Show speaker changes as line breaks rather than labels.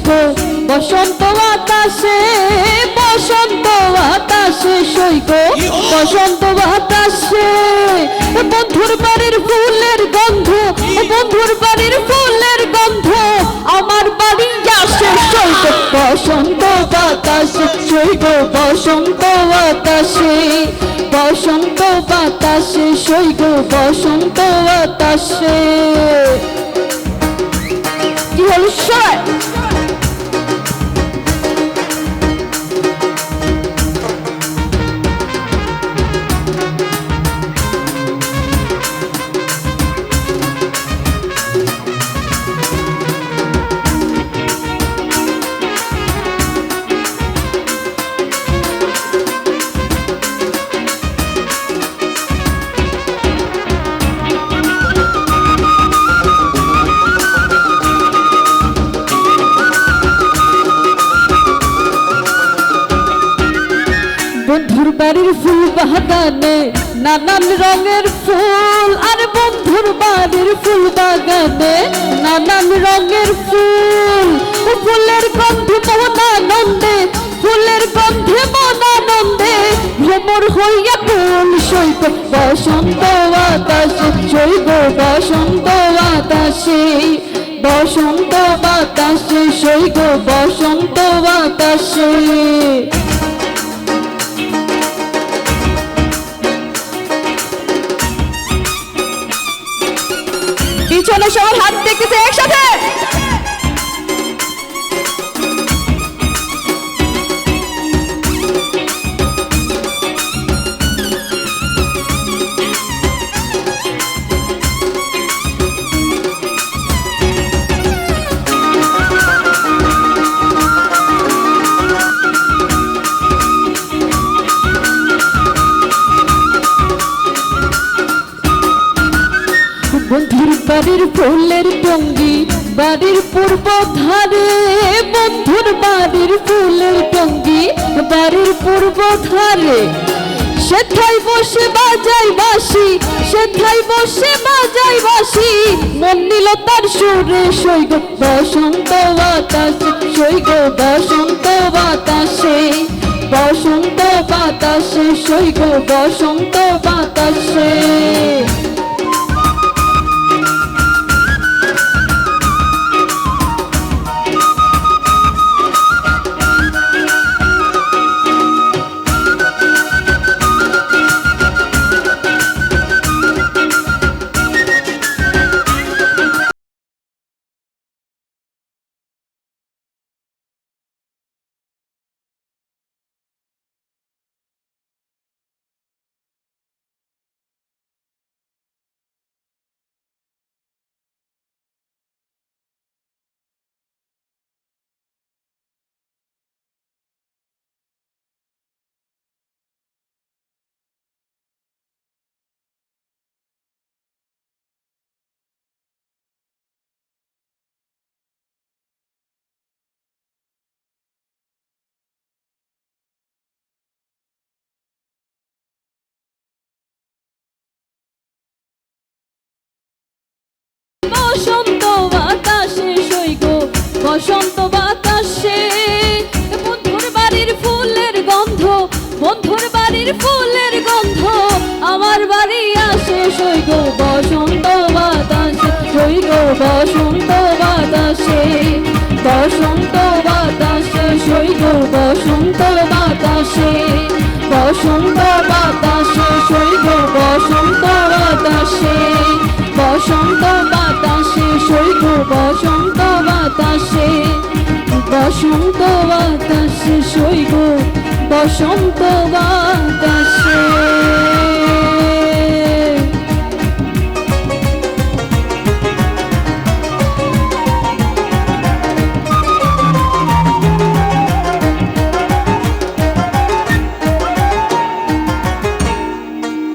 সৈগ বসন্ত বাতাসে, বসন্ত বাতাসে সৈগ বসন্ত বাতাসে। বন্ধুর বাড়ির ফুলের গন্ধ, বন্ধুর বাড়ির ফুলের গন্ধ আমার বাড়ি আসে সৈগ বসন্ত বাতাসে, সৈগ বসন্ত বাতাসে, বসন্ত বাতাসে সৈগ বসন্ত বাতাসে। কি হল সবাই? বন্ধুর বাড়ির ফুল বাগানে নানান রঙের ফুল, আর বন্ধুর বাড়ির ফুল বাগানে নানান রঙের ফুল। ফুলের গন্ধে মন আনন্দে, ফুলের গন্ধে মন আনন্দে ভ্রমর হইয়া ফুল সৈগ বসন্ত বাতাসে, সৈগ বসন্ত বাতাসে, বসন্ত বাতাসে সৈগ বসন্ত বাতাসে। পিছনে সবার হাত দেখতেছে একসাথে। বন্ধুর বাড়ির ফুলের টঙ্গি বাড়ির পূর্ব ধারে, বন্ধুর বাড়ির ফুলের টঙ্গি বাড়ির পূর্ব ধারে। সেথায় বসে বাজাই বাঁশি, সেথায় বসে বাজাই বাঁশি মন নিল তার সুরে সৈগ বসন্ত বাতাসে, সৈগ বসন্ত বাতাসে, বসন্ত বাতাসে সৈগ বসন্ত বাতাসে। বসন্ত বাতাসে সৈগ বসন্ত বাতাসে। বন্ধুর বাড়ির ফুলের গন্ধ, বন্ধুর বাড়ির ফুলের গন্ধ আমার বাড়ি আসে সৈগ বসন্ত বাতাসে, সৈগ বসন্ত বাতাসে, বসন্ত বাতাসে সৈগ বসন্ত বাতাসে, বসন্ত বাতাসে সৈগ বসন্ত বাতাসে, বসন্ত বাতাসে সৈগ বসন্ত বাতাসে, বসন্ত বাতাসে সৈগ বসন্ত বাতাসে।